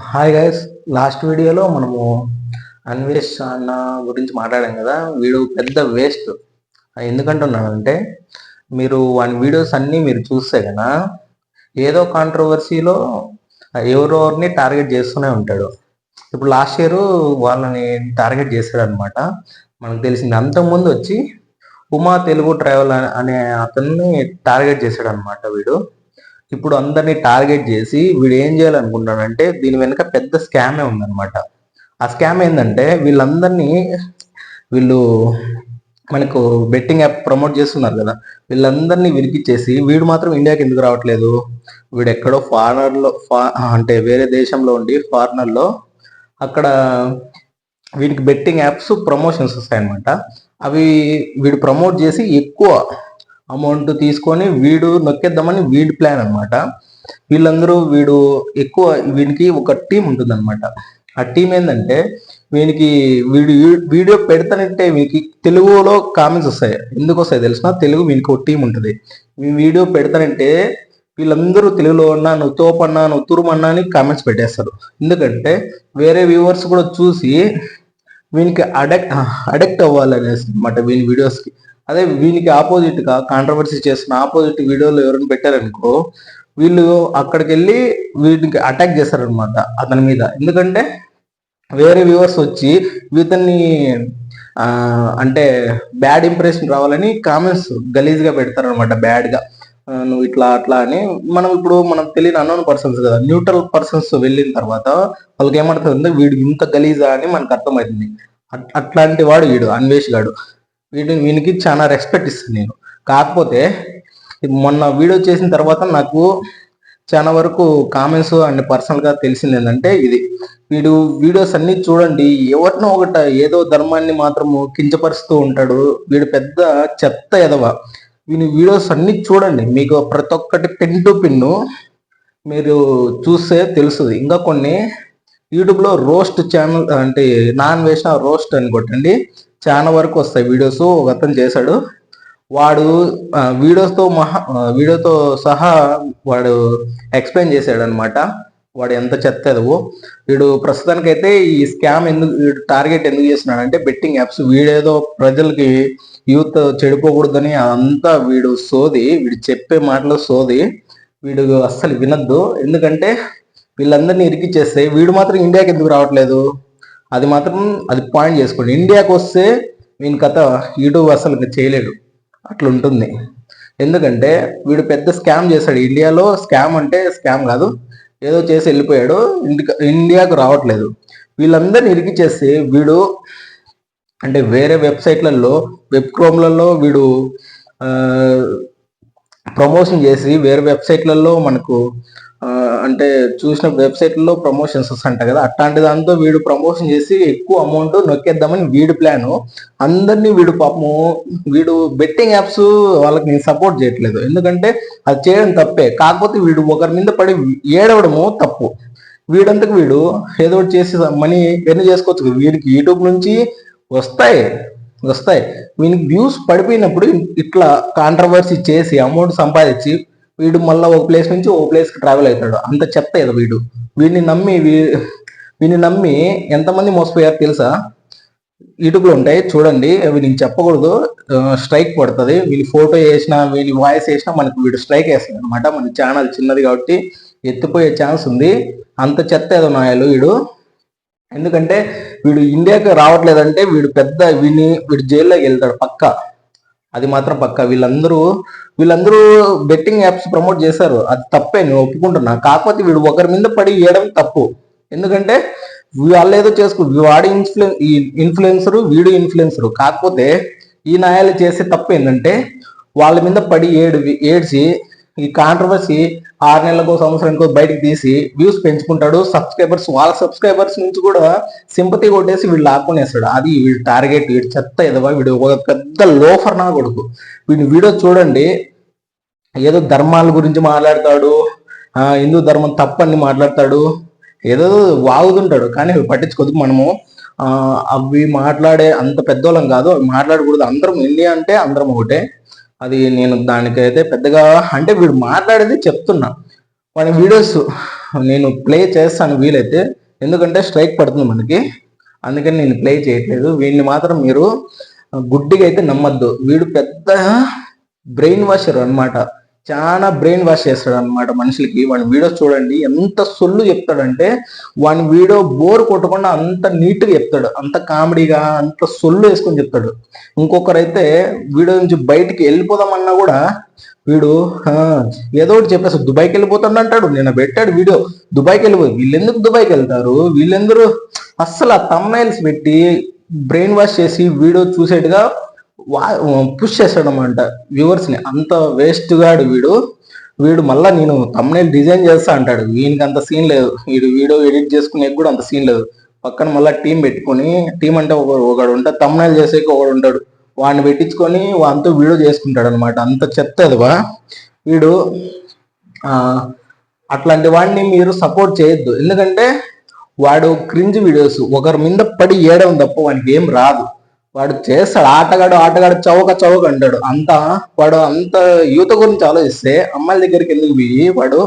Hi guys. Last వీడియోలో మనము అన్వేష్ అన్న గురించి మాట్లాడాం కదా. వీడు పెద్ద వేస్ట్. ఎందుకంటున్నానంటే, మీరు వాని వీడియోస్ అన్నీ మీరు చూస్తే కదా, ఏదో కాంట్రవర్సీలో ఎవరెవరిని టార్గెట్ చేస్తూనే ఉంటాడు. ఇప్పుడు లాస్ట్ ఇయర్ వాళ్ళని టార్గెట్ చేశాడు అనమాట. మనకు తెలిసింది. అంతకుముందు వచ్చి ఉమా తెలుగు ట్రావెల్ అనే అతన్ని టార్గెట్ చేశాడు అనమాట వీడు. ఇప్పుడు అందరినీ టార్గెట్ చేసి వీడు ఏం చేయాలనుకుంటాడంటే, దీని వెనుక పెద్ద స్కామే ఉందన్నమాట. ఆ స్కామ్ ఏంటంటే, వీళ్ళు మనకు బెట్టింగ్ యాప్ ప్రమోట్ చేస్తున్నారు కదా, వీళ్ళందరినీ విరికిచ్చేసి వీడు మాత్రం ఇండియాకి ఎందుకు రావట్లేదు, వీడు ఎక్కడో అంటే వేరే దేశంలో ఉండి ఫారినర్లో అక్కడ వీడికి బెట్టింగ్ యాప్స్ ప్రమోషన్స్ వస్తాయన్నమాట. అవి వీడు ప్రమోట్ చేసి ఎక్కువ అమౌంట్ తీసుకొని వీడు నొక్కేద్దామని వీడి ప్లాన్ అనమాట. వీడికి ఒక టీం ఉంటుంది అనమాట. ఆ టీం ఏంటంటే, వీడు వీడియో పెడతానంటే వీనికి తెలుగులో కామెంట్స్ వస్తాయి. ఎందుకు వస్తాయి తెలిసిన, తెలుగు వీనికి ఒక టీం ఉంటుంది. వీడియో పెడతానంటే వీళ్ళందరూ తెలుగులో ఉన్నా, నువ్వు తోపన్నా, నువ్వు తురుమన్నా అని కామెంట్స్ పెట్టేస్తారు. ఎందుకంటే వేరే వ్యూవర్స్ కూడా చూసి వీనికి అడెక్ట్ అవ్వాలనేసి అనమాట వీని వీడియోస్కి. అదే వీనికి ఆపోజిట్గా కాంట్రవర్సీ చేస్తున్న ఆపోజిట్ వీడియోలు ఎవరైనా పెట్టారనుకో, వీళ్ళు అక్కడికి వెళ్ళి వీటికి అటాక్ చేస్తారనమాట అతని మీద. ఎందుకంటే వేరే వ్యూవర్స్ వచ్చి వీతన్ని అంటే బ్యాడ్ ఇంప్రెషన్ రావాలని కామెంట్స్ గలీజ్గా పెడతారనమాట, బ్యాడ్గా. నువ్వు ఇట్లా అట్లా అని. మనం తెలియని అన్నోన్ పర్సన్స్ కదా, న్యూట్రల్ పర్సన్స్ వెళ్ళిన తర్వాత వాళ్ళకి ఏమర్థం, వీడు ఇంత గలీజా అని మనకు అర్థమవుతుంది. అట్లాంటి వాడు వీడు అన్వేష్ గాడు. వీనికి చాలా రెస్పెక్ట్ ఇస్తాను నేను. కాకపోతే మొన్న వీడియో చేసిన తర్వాత నాకు చాలా వరకు కామెంట్స్ అండ్ పర్సనల్గా తెలిసింది ఏంటంటే, వీడు వీడియోస్ అన్ని చూడండి, ఎవరినో ఒకట ఏదో ధర్మాన్ని మాత్రము కించపరుస్తూ ఉంటాడు. వీడు పెద్ద చెత్త ఎదవ. వీని వీడియోస్ అన్ని చూడండి, మీకు ప్రతి ఒక్కటి పిన్ టు పిన్ను మీరు చూస్తే తెలుస్తుంది. ఇంకా కొన్ని యూట్యూబ్లో రోస్ట్ ఛానల్ అంటే నాన్ వేసిన రోస్ట్ అని కొట్టండి, చాలా వరకు వస్తాయి వీడియోస్. ఒక అతను చేశాడు, వాడు వీడియోతో సహా వాడు ఎక్స్ప్లెయిన్ చేశాడు అనమాట. వాడు ఎంత చెత్తదవో. వీడు ప్రస్తుతానికైతే ఈ స్కామ్ వీడు టార్గెట్ ఎందుకు చేస్తున్నాడు అంటే, బెట్టింగ్ యాప్స్. వీడేదో ప్రజలకి యూత్ చెడిపోకూడదని అంతా వీడు చెప్పే మాటలు సోది. వీడు అస్సలు వినద్దు. ఎందుకంటే వీళ్ళందరినీ ఇరికిచ్చేస్తే వీడు మాత్రం ఇండియాకి ఎందుకు రావట్లేదు, అది పాయింట్ చేసుకోండి. ఇండియాకి వస్తే వీని కథ యూట్యూబ్ అసలు చేయలేడు, అట్లుంటుంది. ఎందుకంటే వీడు పెద్ద స్కామ్ చేశాడు ఇండియాలో. స్కామ్ అంటే స్కామ్ కాదు, ఏదో చేసి వెళ్ళిపోయాడు, ఇండియాకు రావట్లేదు. వీళ్ళందరినీ ఇరికిచ్చేస్తే వీడు అంటే వేరే వెబ్సైట్లలో, వెబ్ క్రోమ్లలో వీడు ప్రమోషన్ చేసి వేరే వెబ్సైట్లలో మనకు అంటే చూసిన వెబ్సైట్లలో ప్రమోషన్స్ వస్తాయంట కదా, అట్లాంటి దాంతో వీడు ప్రమోషన్ చేసి ఎక్కువ అమౌంట్ నొక్కేద్దామని వీడి ప్లాను. అందరినీ వీడు బెట్టింగ్ యాప్స్ వాళ్ళకి నేను సపోర్ట్ చేయట్లేదు, ఎందుకంటే అది చేయడం తప్పే. కాకపోతే వీడు ఒకరి మీద పడి ఏడవడము తప్పు. వీడంతకు వీడు ఏదో చేసి మనీ ఎర్న్ చేసుకోవచ్చు. వీడికి యూట్యూబ్ నుంచి వస్తాయి. వీనికి వ్యూస్ పడిపోయినప్పుడు ఇట్లా కాంట్రవర్సీ చేసి అమౌంట్ సంపాదించి వీడు మళ్ళీ ఒక ప్లేస్ నుంచి ఒక ప్లేస్కి ట్రావెల్ అవుతాడు. అంత చెత్త ఏదో వీడు. వీడిని నమ్మి ఎంతమంది మోసపోయారు తెలుసా? యూట్యూబ్లో ఉంటాయి చూడండి, అవి నేను చెప్పకూడదు, స్ట్రైక్ పడుతుంది. వీని ఫోటో వేసినా వీని వాయిస్ వేసినా మనకు వీడు స్ట్రైక్ వేస్తాడు అనమాట. మన ఛానల్ చిన్నది కాబట్టి ఎత్తిపోయే ఛాన్స్ ఉంది. అంత చెత్త ఏదో నాయాలు వీడు. ఎందుకంటే వీడు ఇండియాకి రావట్లేదంటే వీడు జైల్లోకి వెళ్తాడు పక్క, అది మాత్రం పక్క. వీళ్ళందరూ బెట్టింగ్ యాప్స్ ప్రమోట్ చేశారు, అది తప్పే, నేను ఒప్పుకుంటున్నా. కాకపోతే వీడు ఒకరి మీద పడి వేయడం తప్పు. ఎందుకంటే వాళ్ళు ఏదో వాడి ఇన్ఫ్లుయెన్సరు, వీడు ఇన్ఫ్లుయెన్సరు. కాకపోతే ఈ నాయాలు చేసే తప్పు ఏంటంటే, వాళ్ళ మీద పడి ఏడ్చి ఈ కాంట్రవర్సీ 6 నెలలకో సంవత్సరానికో బయటకు తీసి వ్యూస్ పెంచుకుంటాడు. వాళ్ళ సబ్స్క్రైబర్స్ నుంచి కూడా సింపతి కొట్టేసి వీళ్ళు లాక్కునేస్తాడు. అది వీడు టార్గెట్. వీడు చెత్త ఎదవా. వీడు ఒక పెద్ద లోఫర్ నా కొడుకు. వీడియో చూడండి, ఏదో ధర్మాల గురించి మాట్లాడతాడు, హిందూ ధర్మం తప్పని మాట్లాడతాడు, ఏదో వాగుతుంటాడు. కానీ పట్టించుకోదు. మనము అవి మాట్లాడే అంత పెద్దోళ్ళం కాదు, అవి మాట్లాడకూడదు. అందరం ఇండియా అంటే అందరం ఒకటే. అది నేను దానికైతే పెద్దగా అంటే వీడు మాట్లాడేది చెప్తున్నా. వాడి వీడియోస్ నేను ప్లే చేస్తాను వీలైతే, ఎందుకంటే స్ట్రైక్ పడుతుంది మనకి, అందుకని నేను ప్లే చేయట్లేదు. వీడిని మాత్రం మీరు గుడ్డిగా అయితే నమ్మద్దు. వీడు పెద్ద బ్రెయిన్ వాషర్ అనమాట. చాలా బ్రెయిన్ వాష్ చేస్తాడు అనమాట మనుషులకి. వాడి వీడియోస్ చూడండి ఎంత సొల్లు చెప్తాడంటే, వాని వీడియో బోర్ కొట్టకుండా అంత నీట్గా చెప్తాడు, అంత కామెడీగా అంత సొల్లు వేసుకొని చెప్తాడు. ఇంకొకరైతే వీడియో నుంచి బయటికి వెళ్ళిపోదామన్నా కూడా వీడు ఏదో ఒకటి చెప్పేసి దుబాయ్కి వెళ్ళిపోతాడు అంటాడు. నేను పెట్టాడు వీడియో, దుబాయ్కి వెళ్ళిపోయి, వీళ్ళెందుకు దుబాయ్కి వెళ్తారు, వీళ్ళెందరూ అస్సలు ఆ తమ్నైల్స్ పెట్టి బ్రెయిన్ వాష్ చేసి వీడియో చూసేట్టుగా పుష్ చేస్తాడు అనమాట వ్యూవర్స్ ని. అంత వేస్ట్ గాడు వీడు. వీడు మళ్ళా నేను తమ్నైల్ డిజైన్ చేస్తా అంటాడు. వీనికి అంత సీన్ లేదు. వీడు వీడియో ఎడిట్ చేసుకునే కూడా అంత సీన్ లేదు. పక్కన మళ్ళీ టీం పెట్టుకొని, టీం అంటే ఒకడు ఉంటాడు, తమ్నైల్ చేసేకి ఒకడు ఉంటాడు, వాడిని పెట్టించుకొని వాంతో వీడియో చేసుకుంటాడు అనమాట. అంత చెత్త అదివా వీడు. అట్లాంటి వాడిని మీరు సపోర్ట్ చేయొద్దు, ఎందుకంటే వాడు క్రింజ్ వీడియోస్ ఒకరి మీద పడి ఏడవం తప్ప వానికి ఏం రాదు. వాడు చేస్తాడు, ఆటగాడు చౌక అంటాడు. వాడు అంత యువత గురించి ఆలోచిస్తే అమ్మాయిల దగ్గరికి ఎందుకు పోయి వాడు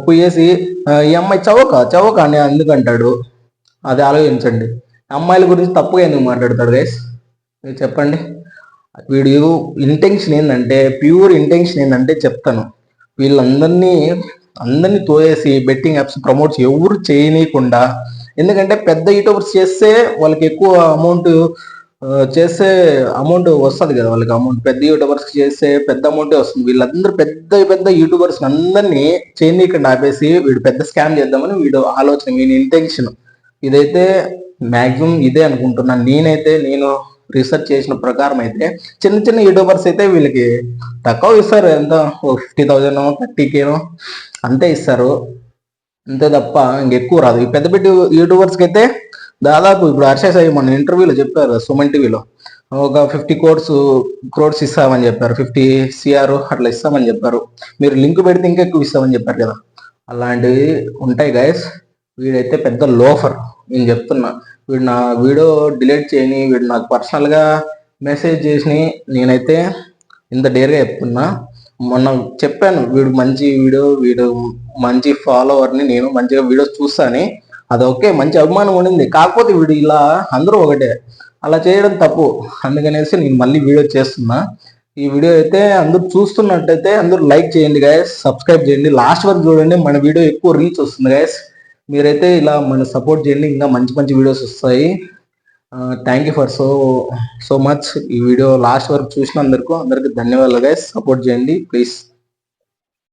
పోయేసి ఈ అమ్మాయి చౌక అని ఎందుకంటాడు, అది ఆలోచించండి. అమ్మాయిల గురించి తప్పుగా ఎందుకు మాట్లాడతాడు గైస్, మీరు చెప్పండి. వీడియో ఇంటెన్షన్ ఏంటంటే, ప్యూర్ ఇంటెన్షన్ ఏంటంటే చెప్తాను, అందరినీ తోయేసి బెట్టింగ్ యాప్స్ ప్రమోట్స్ ఎవరు చేయనీయకుండా. ఎందుకంటే పెద్ద యూట్యూబర్స్ చేస్తే వాళ్ళకి ఎక్కువ అమౌంట్ వస్తుంది కదా వాళ్ళకి. అమౌంట్ పెద్ద యూట్యూబర్స్ చేస్తే పెద్ద అమౌంటే వస్తుంది. వీళ్ళందరూ పెద్ద యూట్యూబర్స్ అందరినీ చేయనీయకుండా ఆపేసి వీడు పెద్ద స్కామ్ చేద్దామని వీడు ఆలోచన, వీని ఇంటెన్షన్. ఇదైతే మ్యాక్సిమం ఇదే అనుకుంటున్నాను నేను రీసెర్చ్ చేసిన ప్రకారం అయితే. చిన్న యూట్యూబర్స్ అయితే వీళ్ళకి తక్కువ ఇస్తారు, ఎంత 50,000 30K అంతే ఇస్తారు, అంతే తప్ప ఇంకెక్కువ రాదు. ఈ పెద్ద యూట్యూబర్స్కి అయితే దాదాపు ఇప్పుడు హర్ష సాయి మన ఇంటర్వ్యూలో చెప్పారు, సుమన్ టీవీలో, ఒక 50 క్రోడ్స్ ఇస్తామని చెప్పారు, 50 CR అట్లా ఇస్తామని చెప్పారు. మీరు లింక్ పెడితే ఇంకా ఎక్కువ ఇస్తామని చెప్పారు కదా. అలాంటివి ఉంటాయి గైస్. వీడైతే పెద్ద లోఫర్, నేను చెప్తున్నా. వీడు నా వీడియో డిలీట్ చేయని, వీడు నాకు పర్సనల్గా మెసేజ్ చేసి, నేనైతే ఇంత డేర్గా చెప్తున్నా. మొన్న చెప్పాను వీడు మంచి ఫాలోవర్ని, నేను మంచిగా వీడియోస్ చూస్తాను, అది ఓకే, మంచి అభిమానం ఉండింది. కాకపోతే వీడు ఇలా అందరూ ఒకటే, అలా చేయడం తప్పు. అందుకనేసి నేను మళ్ళీ వీడియో చేస్తున్నా. ఈ వీడియో అయితే అందరూ చూస్తున్నట్టయితే అందరూ లైక్ చేయండి గైస్, సబ్స్క్రైబ్ చేయండి, లాస్ట్ వరకు చూడండి, మన వీడియో ఎక్కువ రీచ్ వస్తుంది గైస్. మీరైతే ఇలా మన సపోర్ట్ చేయండి, ఇంకా మంచి వీడియోస్ వస్తాయి. Thank you for so much. ఈ వీడియో లాస్ట్ వరకు చూసిన అందరికీ ధన్యవాదాలు గైస్. సపోర్ట్ చేయండి ప్లీజ్.